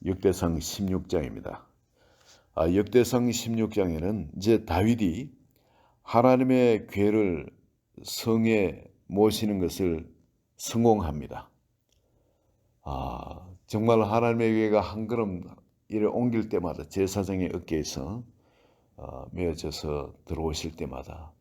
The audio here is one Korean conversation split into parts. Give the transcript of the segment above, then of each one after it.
역대상 16장입니다. 역대상 16장에는 이제 다윗이 하나님의 궤를 성에 모시는 것을 성공합니다. 정말 하나님의 궤가 한 걸음 이를 옮길 때마다 제사장의 어깨에서 메어져서 들어오실 때마다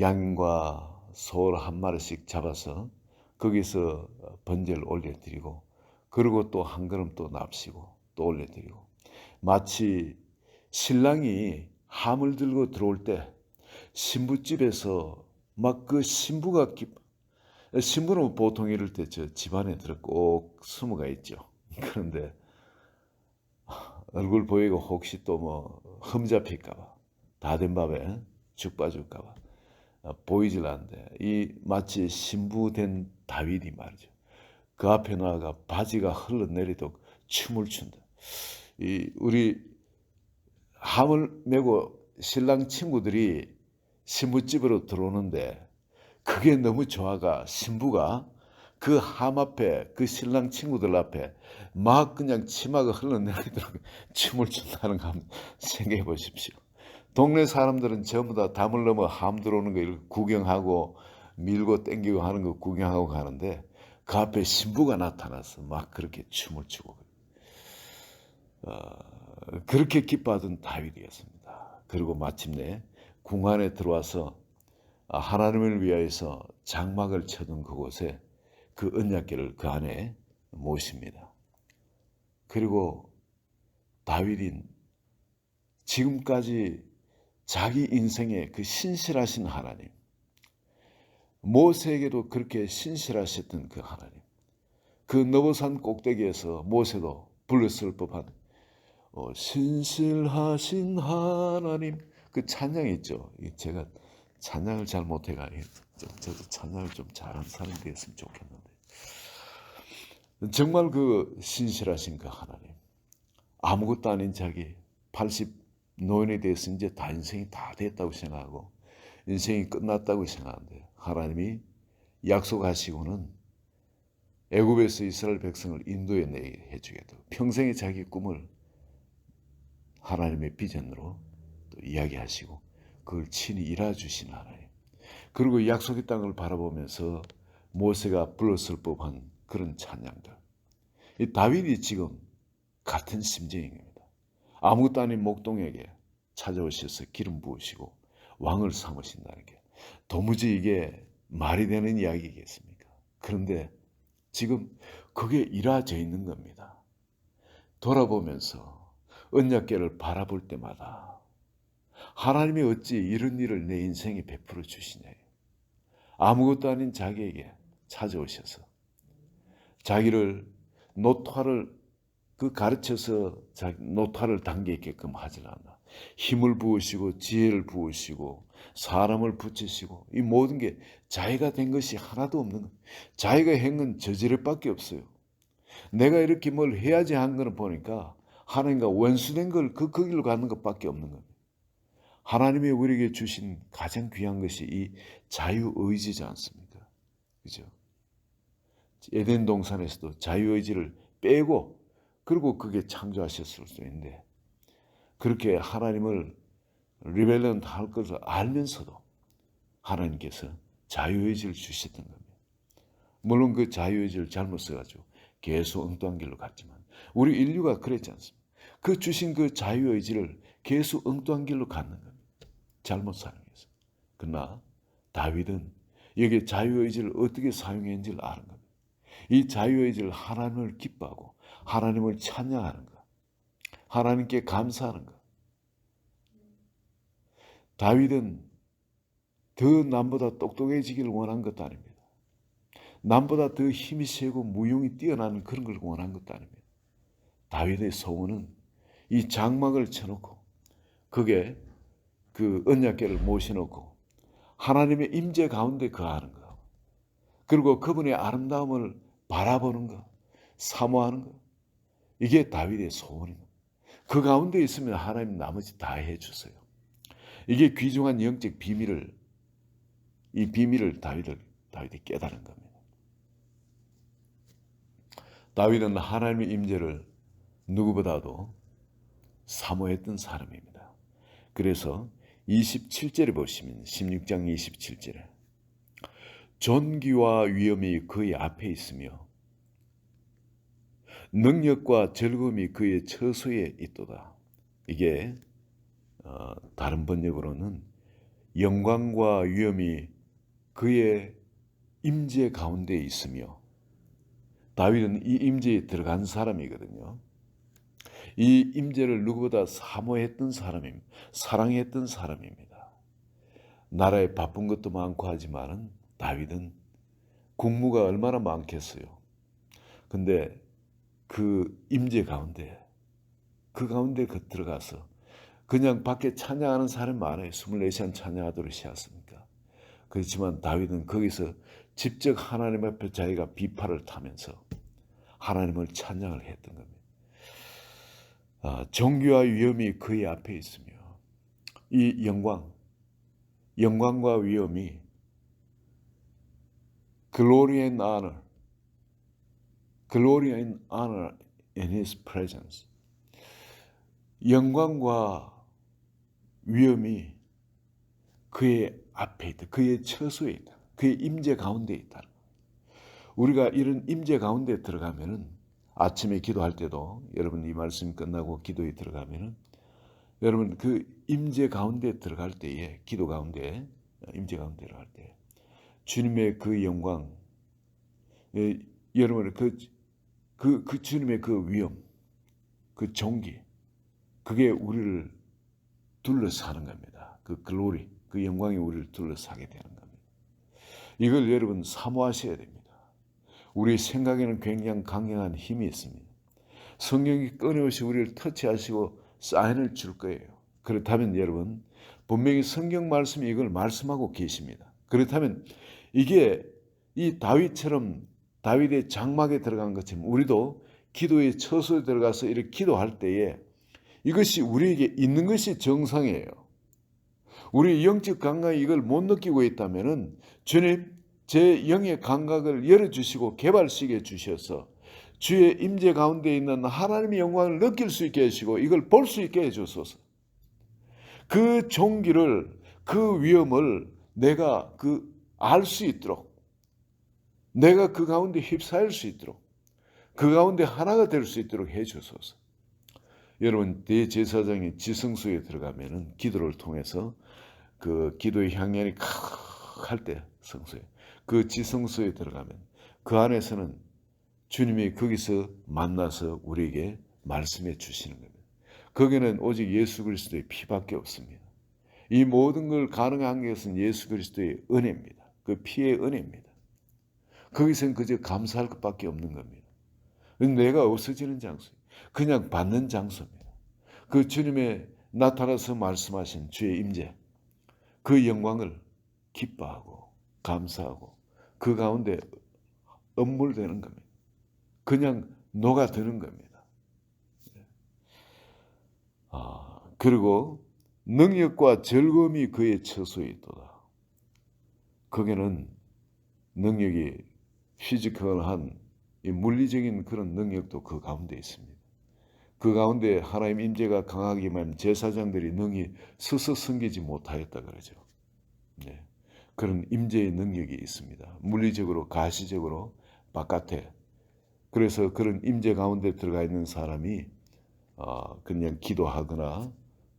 양과 소를 한 마리씩 잡아서 거기서 번제를 올려드리고, 그리고 또 한 걸음 또 납시고 또 올려드리고, 마치 신랑이 함을 들고 들어올 때 신부집에서 막 그 신부는 보통 이럴 때 저 집안에 들어 꼭 숨어가 있죠. 그런데 얼굴 보이고 혹시 또 뭐 흠잡힐까봐, 다 된 밥에 죽 빠질까봐 보이질 않는데, 이 마치 신부된 다윗이 말이죠, 그 앞에 나아가 바지가 흘러내리도록 춤을 춘다. 우리 함을 메고 신랑 친구들이 신부집으로 들어오는데 그게 너무 좋아가 신부가 그 함 앞에, 그 신랑 친구들 앞에 막 그냥 치마가 흘러내리도록 춤을 춘다는 거 한번 생각해 보십시오. 동네 사람들은 전부 다 담을 넘어 함 들어오는 거 구경하고 밀고 땡기고 하는 거 구경하고 가는데, 그 앞에 신부가 나타나서 막 그렇게 춤을 추고 그렇게 기뻐하던 다윗이었습니다. 그리고 마침내 궁 안에 들어와서 하나님을 위하여서 장막을 쳐둔 그곳에 그 언약궤를 그 안에 모십니다. 그리고 다윗은 지금까지 자기 인생의 그 신실하신 하나님, 모세에게도 그렇게 신실하셨던 그 하나님, 그 너보산 꼭대기에서 모세도 불렀을 법한 신실하신 하나님, 그 찬양 있죠. 제가 찬양을 잘 못해가 저도 찬양을 좀 잘하는 사람이 되었으면 좋겠는데, 정말 그 신실하신 그 하나님, 아무것도 아닌 자기 80 노인이 돼서 이제 다 인생이 다 됐다고 생각하고 인생이 끝났다고 생각하는데, 하나님이 약속하시고는 애굽에서 이스라엘 백성을 인도해내게 해주겠다고 평생의 자기 꿈을 하나님의 비전으로 또 이야기하시고 그걸 친히 이루어주신 하나님, 그리고 약속의 땅을 바라보면서 모세가 불렀을 법한 그런 찬양들, 이 다윗이 지금 같은 심정입니다. 아무것도 아닌 목동에게 찾아오셔서 기름 부으시고 왕을 삼으신다는 게 도무지 이게 말이 되는 이야기겠습니까? 그런데 지금 그게 이루어져 있는 겁니다. 돌아보면서 언약궤를 바라볼 때마다 하나님이 어찌 이런 일을 내 인생에 베풀어 주시냐. 아무것도 아닌 자기에게 찾아오셔서 자기를 노타를 가르쳐서 노타를 당기게끔 하질 않아. 힘을 부으시고 지혜를 부으시고 사람을 붙이시고 이 모든 게 자기가 된 것이 하나도 없는 거예요. 자기가 한 건 저지를 밖에 없어요. 내가 이렇게 뭘 해야지 한 거는 보니까 하나님과 원수된 걸 그 길로 가는 것밖에 없는 거예요. 하나님이 우리에게 주신 가장 귀한 것이 이 자유의지지 않습니까? 그죠? 에덴 동산에서도 자유의지를 빼고 그리고 그게 창조하셨을 수 있는데, 그렇게 하나님을 리벨런 할 것을 알면서도 하나님께서 자유의지를 주셨던 겁니다. 물론 그 자유의지를 잘못 써가지고 계속 엉뚱한 길로 갔지만 우리 인류가 그랬지 않습니까? 그 주신 그 자유의지를 계속 엉뚱한 길로 갔는 겁니다. 잘못 사용해서. 그러나 다윗은 여기 자유의지를 어떻게 사용했는지를 아는 겁니다. 이 자유의지를 하나님을 기뻐하고 하나님을 찬양하는 것, 하나님께 감사하는 것. 다윗은 더 남보다 똑똑해지기를 원한 것도 아닙니다. 남보다 더 힘이 세고 무용이 뛰어나는 그런 걸 원한 것도 아닙니다. 다윗의 소원은 이 장막을 쳐놓고 그게 그 언약궤를 모셔놓고 하나님의 임재 가운데 거하는 것, 그리고 그분의 아름다움을 바라보는 것, 사모하는 것, 이게 다윗의 소원입니다. 그 가운데 있으면 하나님 나머지 다 해주세요. 이게 귀중한 영적 비밀을, 이 비밀을 다윗이 깨달은 겁니다. 다윗은 하나님의 임재를 누구보다도 사모했던 사람입니다. 그래서 27절에 보시면 16장 27절에 존귀와 위엄이 그의 앞에 있으며 능력과 즐거움이 그의 처소에 있도다. 이게 다른 번역으로는 영광과 위엄이 그의 임재 가운데 있으며, 다윗은 이 임재에 들어간 사람이거든요. 이 임재를 누구보다 사모했던 사람입니다. 사랑했던 사람입니다. 나라에 바쁜 것도 많고 하지만은 다윗은 국무가 얼마나 많겠어요. 근데 그 임재 가운데, 그 가운데 들어가서 그냥 밖에 찬양하는 사람이 많아요. 24시간 찬양하도록 하셨습니까? 그렇지만 다윗은 거기서 직접 하나님 앞에 자기가 비파를 타면서 하나님을 찬양을 했던 겁니다. 존귀와 위엄이 그의 앞에 있으며, 이 영광과 위엄이 glory and honor in his presence. 영광과 위엄이 그의 앞에 있다. 그의 처소에 있다. 그의 임재 가운데 있다. 우리가 이런 임재 가운데 들어가면은, 아침에 기도할 때도 여러분 이 말씀 끝나고 기도에 들어가면은, 여러분 그 임재 가운데 들어갈 때에, 기도 가운데 임재 가운데 들어갈 때 주님의 그 영광, 여러분 그 주님의 그 위엄, 그 존귀, 그게 우리를 둘러싸는 겁니다. 그 글로리, 그 영광이 우리를 둘러싸게 되는 겁니다. 이걸 여러분 사모하셔야 됩니다. 우리 생각에는 굉장히 강력한 힘이 있습니다. 성경이 끊임없이 우리를 터치하시고 사인을 줄 거예요. 그렇다면 여러분, 분명히 성경 말씀이 이걸 말씀하고 계십니다. 그렇다면 이게 이 다윗처럼, 다윗의 장막에 들어간 것처럼 우리도 기도의 처소에 들어가서 이렇게 기도할 때에 이것이 우리에게 있는 것이 정상이에요. 우리 영적 감각이 이걸 못 느끼고 있다면은 주님, 제 영의 감각을 열어주시고 개발시켜 주셔서 주의 임재 가운데 있는 하나님의 영광을 느낄 수 있게 해주시고 이걸 볼 수 있게 해주소서. 그 존귀를, 그 위엄을 내가 알 수 있도록, 내가 그 가운데 휩싸일 수 있도록, 그 가운데 하나가 될 수 있도록 해주소서. 여러분, 대제사장이 지성소에 들어가면은 기도를 통해서 그 기도의 향연이 할 때, 성소에, 그 지성소에 들어가면 그 안에서는 주님이 거기서 만나서 우리에게 말씀해 주시는 겁니다. 거기는 오직 예수 그리스도의 피밖에 없습니다. 이 모든 걸 가능한 것은 예수 그리스도의 은혜입니다. 그 피의 은혜입니다. 거기서는 그저 감사할 것밖에 없는 겁니다. 내가 없어지는 장소, 그냥 받는 장소입니다. 그 주님의 나타나서 말씀하신 주의 임재, 그 영광을 기뻐하고 감사하고 그 가운데 엄물되는 겁니다. 그냥 녹아드는 겁니다. 그리고 능력과 즐거움이 그의 처소에 있도다. 거기는 능력이 피지컬한 이 물리적인 그런 능력도 그 가운데 있습니다. 그 가운데 하나님 임재가 강하기만 제사장들이 능히 서서 섬기지 못하였다 그러죠. 네. 그런 임재의 능력이 있습니다. 물리적으로, 가시적으로, 바깥에. 그래서 그런 임재 가운데 들어가 있는 사람이 그냥 기도하거나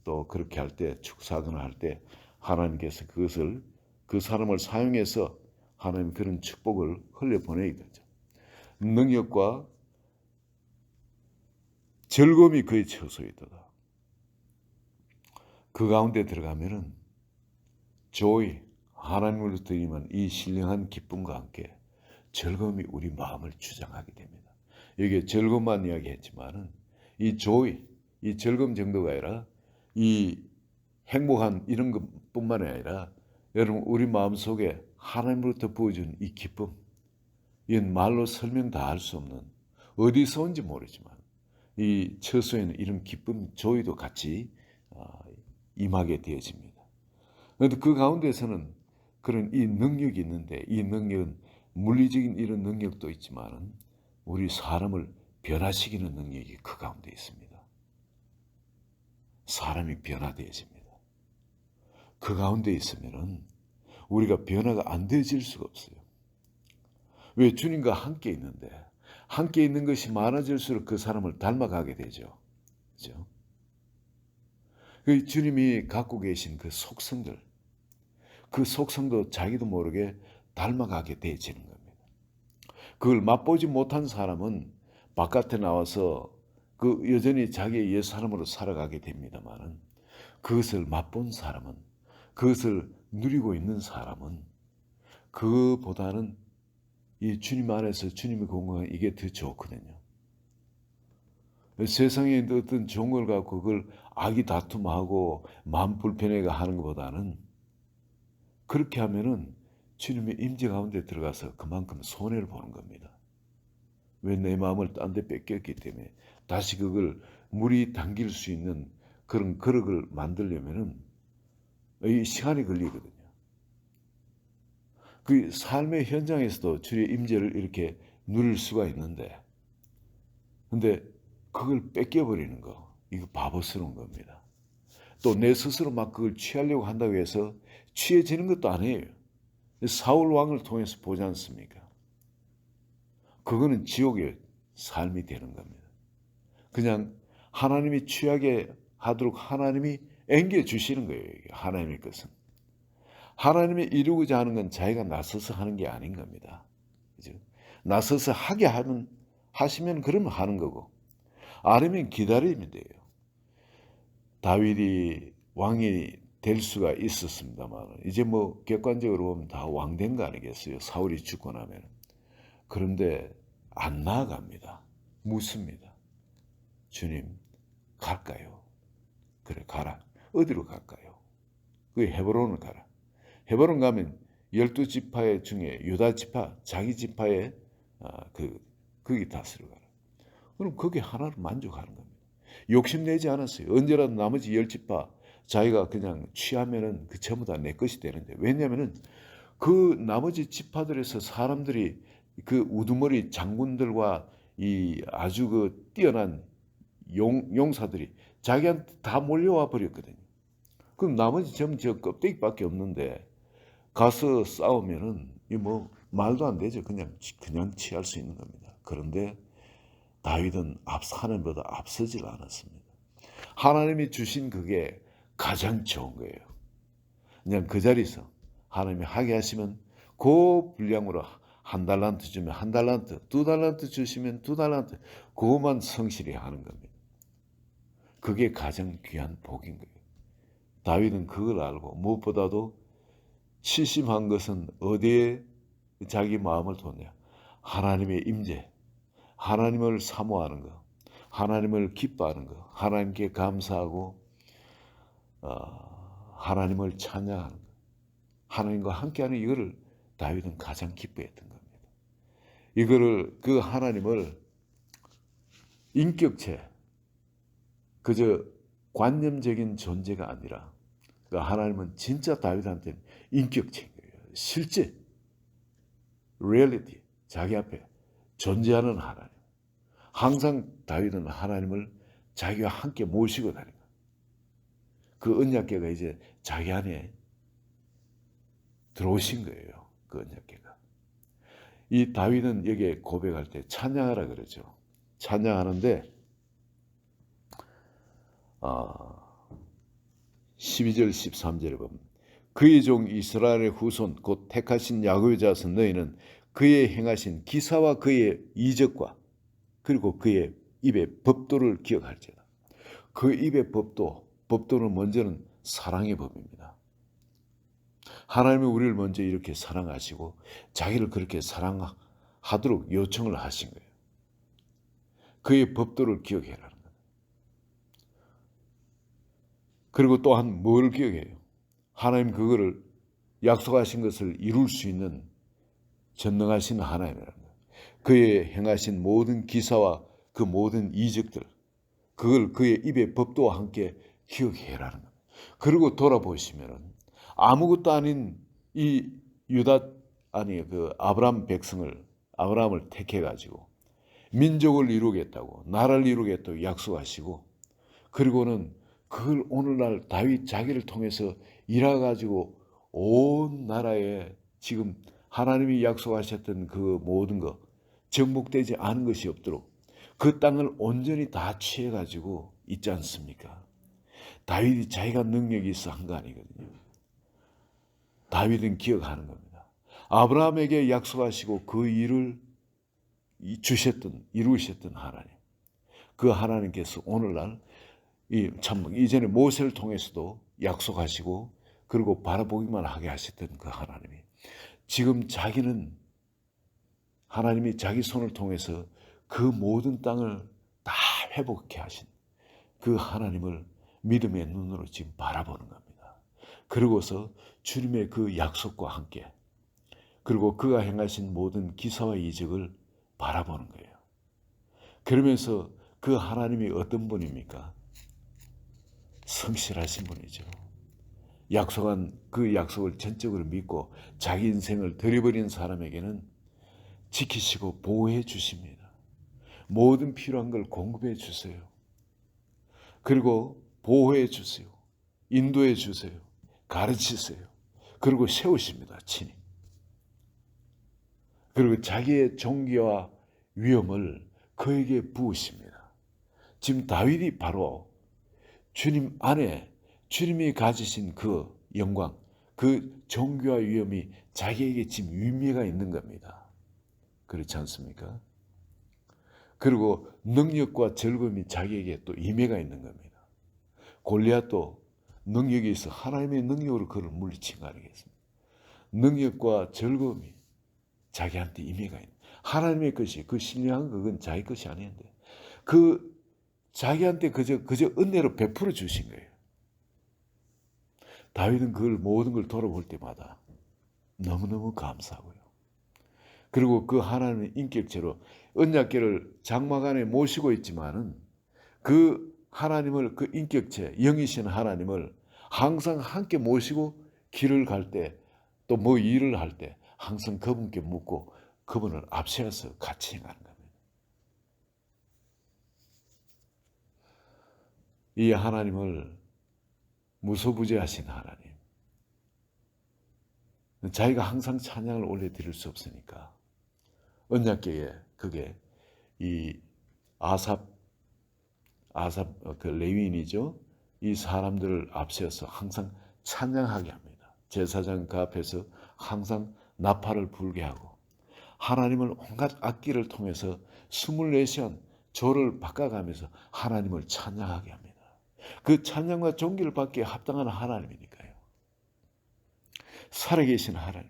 또 그렇게 할 때, 축사하거나 할 때 하나님께서 그것을, 그 사람을 사용해서 하나님 그런 축복을 흘려보내게 되죠. 능력과 즐거움이 그의 처소에 있도다. 그 가운데 들어가면은 조이, 하나님으로부터 임한 이 신령한 기쁨과 함께 즐거움이 우리 마음을 주장하게 됩니다. 여기에 즐거움만 이야기했지만은 이 조이, 이 즐거움 정도가 아니라 이 행복한 이런 것뿐만 아니라 여러분 우리 마음속에 하나님으로부터 부어준 이 기쁨, 이건 말로 설명 다 할 수 없는, 어디서 온지 모르지만 이 처소에는 이런 기쁨, 조이도 같이 임하게 되어집니다. 그런데 그 가운데서는 그런 이 능력이 있는데 이 능력은 물리적인 이런 능력도 있지만은 우리 사람을 변화시키는 능력이 그 가운데 있습니다. 사람이 변화되어집니다. 그 가운데 있으면은 우리가 변화가 안 되어질 수가 없어요. 왜? 주님과 함께 있는데 함께 있는 것이 많아질수록 그 사람을 닮아가게 되죠. 그렇죠? 그 주님이 갖고 계신 그 속성들, 그 속성도 자기도 모르게 닮아가게 되어지는 겁니다. 그걸 맛보지 못한 사람은 바깥에 나와서 그 여전히 자기의 옛 사람으로 살아가게 됩니다만은 그것을 맛본 사람은, 그것을 누리고 있는 사람은 그보다는 이 주님 안에서 주님의 공간 이게 더 좋거든요. 세상에 어떤 좋은 걸 갖고 그걸 악이 다툼하고 마음 불편해가 하는 것보다는 그렇게 하면은 주님의 임재 가운데 들어가서 그만큼 손해를 보는 겁니다. 왜? 내 마음을 딴 데 뺏겼기 때문에 다시 그걸 물이 당길 수 있는 그런 그릇을 만들려면은 이 시간이 걸리거든요. 그 삶의 현장에서도 주의 임재를 이렇게 누릴 수가 있는데, 근데 그걸 뺏겨버리는 거, 이거 바보스러운 겁니다. 또 내 스스로 막 그걸 취하려고 한다고 해서 취해지는 것도 아니에요. 사울 왕을 통해서 보지 않습니까? 그거는 지옥의 삶이 되는 겁니다. 그냥 하나님이 취하게 하도록 하나님이 앵겨주시는 거예요. 하나님의 것은. 하나님이 이루고자 하는 건 자기가 나서서 하는 게 아닌 겁니다. 그죠? 나서서 하게 하시면 그러면 하는 거고, 아니면 기다리면 돼요. 다윗이 왕이 될 수가 있었습니다만 이제 뭐 객관적으로 보면 다 왕된 거 아니겠어요? 사울이 죽고 나면. 그런데 안 나아갑니다. 묻습니다. 주님, 갈까요? 그래, 가라. 어디로 갈까요? 그 헤브론을 가라. 헤브론 가면 12지파 중에 유다 지파, 자기 지파에 거기 다스려 가라. 그럼 거기 하나로 만족하는 겁니다. 욕심내지 않았어요. 언제라도 나머지 10지파 자기가 그냥 취하면은 그 전부 다 내 것이 되는데, 왜냐하면은 그 나머지 지파들에서 사람들이 그 우두머리 장군들과 이 아주 그 뛰어난 용사들이 자기한테 다 몰려와 버렸거든요. 그럼 나머지 전부 저 껍데기밖에 없는데 가서 싸우면은 이 뭐 말도 안 되죠. 그냥 취할 수 있는 겁니다. 그런데 다윗은 하나님보다 앞서질 않았습니다. 하나님이 주신 그게 가장 좋은 거예요. 그냥 그 자리에서 하나님이 하게 하시면 그 분량으로 한 달란트 주면 한 달란트, 두 달란트 주시면 두 달란트, 그것만 성실히 하는 겁니다. 그게 가장 귀한 복인 거예요. 다윗은 그걸 알고 무엇보다도 실심한 것은 어디에 자기 마음을 뒀냐? 하나님의 임재, 하나님을 사모하는 것, 하나님을 기뻐하는 것, 하나님께 감사하고 하나님을 찬양하는 것, 하나님과 함께하는 이거를 다윗은 가장 기뻐했던 겁니다. 이거를 그 하나님을 인격체, 그저 관념적인 존재가 아니라 그 하나님은 진짜 다윗한테는 인격체인 거예요. 실제, 리얼리티, 자기 앞에 존재하는 하나님. 항상 다윗은 하나님을 자기와 함께 모시고 다니는 거예요. 그 언약궤가 이제 자기 안에 들어오신 거예요. 그 언약궤가. 이 다윗은 여기에 고백할 때 찬양하라 그러죠. 찬양하는데 12절 13절에 보면 그의 종 이스라엘의 후손 곧 택하신 야곱의 자손 너희는 그의 행하신 기사와 그의 이적과 그리고 그의 입의 법도를 기억할지어다. 그 입의 법도는 먼저는 사랑의 법입니다. 하나님이 우리를 먼저 이렇게 사랑하시고 자기를 그렇게 사랑하도록 요청을 하신 거예요. 그의 법도를 기억해라는 거예요. 그리고 또한 뭘 기억해요? 하나님 그거를 약속하신 것을 이룰 수 있는 전능하신 하나님이라는 거예요. 그의 행하신 모든 기사와 그 모든 이적들, 그걸 그의 입의 법도와 함께 기억해라는 거예요. 그리고 돌아보시면은 아무것도 아닌 이 그 아브라함을 택해 가지고 민족을 이루겠다고, 나라를 이루겠다고 약속하시고, 그리고는 그걸 오늘날 다윗 자기를 통해서 일해가지고 온 나라에 지금 하나님이 약속하셨던 그 모든 것, 정복되지 않은 것이 없도록 그 땅을 온전히 다 취해가지고 있지 않습니까? 다윗이 자기가 능력이 있어 한 거 아니거든요. 다윗은 기억하는 겁니다. 아브라함에게 약속하시고 그 일을 이루셨던 하나님. 그 하나님께서 오늘날 참 이전에 모세를 통해서도 약속하시고 그리고 바라보기만 하게 하셨던 그 하나님이 지금 자기는 하나님이 자기 손을 통해서 그 모든 땅을 다 회복케 하신 그 하나님을 믿음의 눈으로 지금 바라보는 겁니다. 그리고서 주님의 그 약속과 함께 그리고 그가 행하신 모든 기사와 이적을 바라보는 거예요. 그러면서 그 하나님이 어떤 분입니까? 성실하신 분이죠. 약속한 그 약속을 전적으로 믿고 자기 인생을 들여버린 사람에게는 지키시고 보호해 주십니다. 모든 필요한 걸 공급해 주세요. 그리고 보호해 주세요. 인도해 주세요. 가르치세요. 그리고 세우십니다. 친히. 그리고 자기의 존귀와 위엄을 그에게 부으십니다. 지금 다윗이 바로 주님 안에 주님이 가지신 그 영광, 그 존귀와 위엄이 자기에게 지금 의미가 있는 겁니다. 그렇지 않습니까? 그리고 능력과 즐거움이 자기에게 또 임해가 있는 겁니다. 골리앗도 능력이 있어 하나님의 능력으로 그를 물리친 거 아니겠습니까? 능력과 즐거움이 자기한테 임해가 있는 하나님의 것이 그 신령한 그건 자기 것이 아닌데 그 자기한테 그저 은혜로 베풀어 주신 거예요. 다윗은 그걸 모든 걸 돌아볼 때마다 너무너무 감사하고요. 그리고 그 하나님의 인격체로 언약궤를 장막 안에 모시고 있지만은 그 하나님을 그 인격체 영이신 하나님을 항상 함께 모시고 길을 갈 때 또 뭐 일을 할 때 항상 그분께 묻고 그분을 앞세워서 같이 행하는 겁니다. 이 하나님을 무소부재하신 하나님. 자기가 항상 찬양을 올려드릴 수 없으니까 언약궤에 그게 이 아삽 그 레위인이죠. 이 사람들을 앞세워서 항상 찬양하게 합니다. 제사장 그 앞에서 항상 나팔을 불게 하고 하나님을 온갖 악기를 통해서 24시간 조를 바꿔가면서 하나님을 찬양하게 합니다. 그 찬양과 존귀를 받기에 합당한 하나님이니까요. 살아계신 하나님.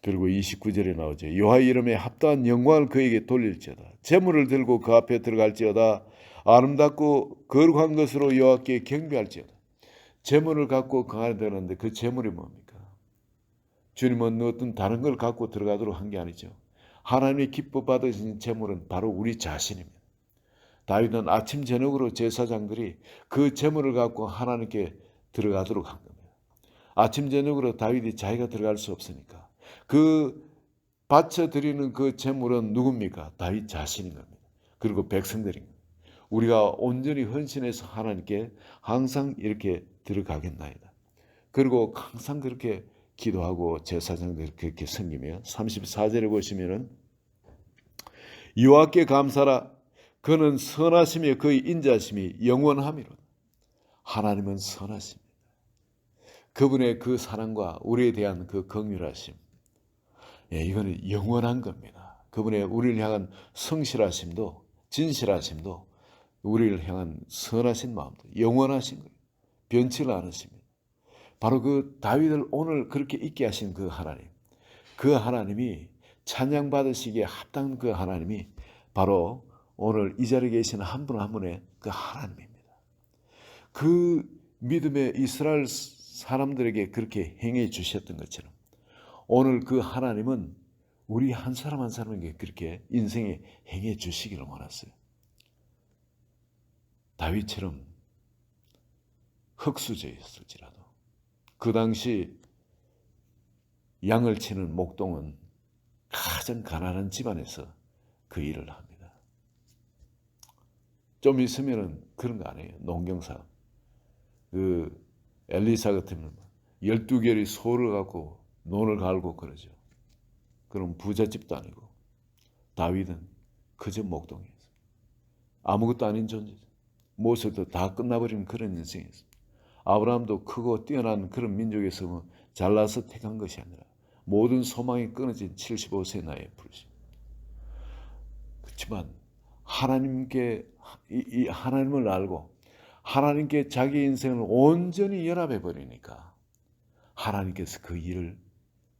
그리고 29절에 나오죠. 여호와 이름에 합당한 영광을 그에게 돌릴지어다. 재물을 들고 그 앞에 들어갈지어다. 아름답고 거룩한 것으로 여호와께 경배할지어다. 재물을 갖고 그 안에 들어가는데 그 재물이 뭡니까? 주님은 어떤 다른 걸 갖고 들어가도록 한 게 아니죠. 하나님의 기뻐 받으신 재물은 바로 우리 자신입니다. 다윗은 아침 저녁으로 제사장들이 그 재물을 갖고 하나님께 들어가도록 한 겁니다. 아침 저녁으로 다윗이 자기가 들어갈 수 없으니까 그 바쳐드리는 그 재물은 누굽니까? 다윗 자신인 겁니다. 그리고 백성들인 겁니다. 우리가 온전히 헌신해서 하나님께 항상 이렇게 들어가겠나이다. 그리고 항상 그렇게 기도하고 제사장들 그렇게 섬기며 34절에 보시면은 여호와께 감사라 그는 선하시며 그의 인자심이 영원하미로다. 하나님은 선하십니다. 그분의 그 사랑과 우리에 대한 그 긍휼하심, 이거는 영원한 겁니다. 그분의 우리를 향한 성실하심도 진실하심도 우리를 향한 선하신 마음도 영원하신 거예요. 변치를 않으십니다. 바로 그 다윗을 오늘 그렇게 있게 하신 그 하나님, 그 하나님이 찬양받으시기에 합당한 그 하나님이 바로 오늘 이 자리에 계신 한 분 한 분의 그 하나님입니다. 그 믿음의 이스라엘 사람들에게 그렇게 행해 주셨던 것처럼 오늘 그 하나님은 우리 한 사람 한 사람에게 그렇게 인생에 행해 주시기를 원했어요. 다윗처럼 흙수저였을지라도 그 당시 양을 치는 목동은 가장 가난한 집안에서 그 일을 합니다. 좀 있으면은 그런 거 아니에요. 농경사. 그 엘리사 같으면 12개의 소를 갖고 논을 갈고 그러죠. 그럼 부잣집도 아니고 다윗은 그저 목동이었어요. 아무것도 아닌 존재죠. 모세도 다 끝나버린 그런 인생이었어요. 아브라함도 크고 뛰어난 그런 민족에서 잘나서 택한 것이 아니라 모든 소망이 끊어진 75세 나이에 부르심. 그렇지만 하나님께 이 하나님을 알고 하나님께 자기 인생을 온전히 연합해 버리니까 하나님께서 그 일을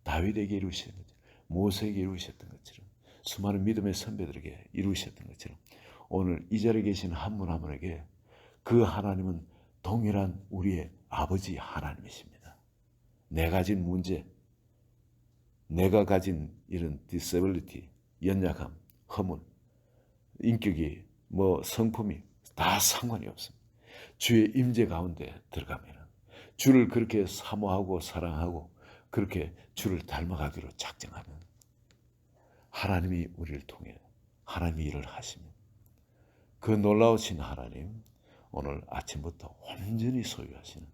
다윗에게 이루시는 거죠. 모세에게 이루셨던 것처럼 수많은 믿음의 선배들에게 이루셨던 것처럼 오늘 이 자리에 계신 한 분 한 분에게 그 하나님은 동일한 우리의 아버지 하나님이십니다. 내가 가진 문제, 내가 가진 이런 디세빌리티, 연약함, 허물, 인격이 성품이 다 상관이 없습니다. 주의 임재 가운데 들어가면 주를 그렇게 사모하고 사랑하고 그렇게 주를 닮아가기로 작정하는 하나님이 우리를 통해 하나님이 일을 하십니다. 그 놀라우신 하나님 오늘 아침부터 온전히 소유하시는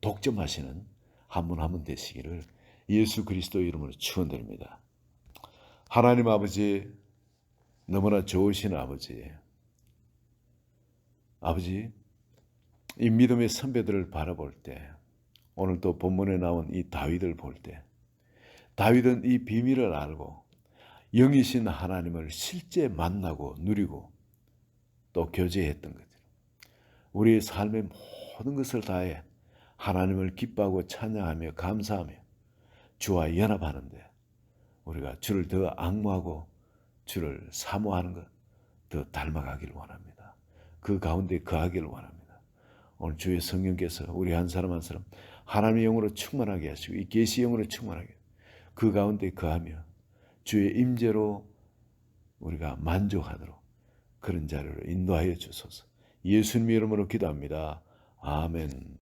독점하시는 한 분 한 분 되시기를 예수 그리스도 이름으로 축원드립니다. 하나님 아버지 너무나 좋으신 아버지 이 믿음의 선배들을 바라볼 때 오늘 또 본문에 나온 이 다윗을 볼 때 다윗은 이 비밀을 알고 영이신 하나님을 실제 만나고 누리고 또 교제했던 거죠. 우리의 삶의 모든 것을 다해 하나님을 기뻐하고 찬양하며 감사하며 주와 연합하는데 우리가 주를 더 앙모하고 주를 사모하는 것 더 닮아가기를 원합니다. 그 가운데 거하기를 원합니다. 오늘 주의 성령께서 우리 한 사람 한 사람 하나님의 영으로 충만하게 하시고 이 계시 영으로 충만하게 그 가운데 거하며 주의 임재로 우리가 만족하도록 그런 자리로 인도하여 주소서. 예수님 이름으로 기도합니다. 아멘.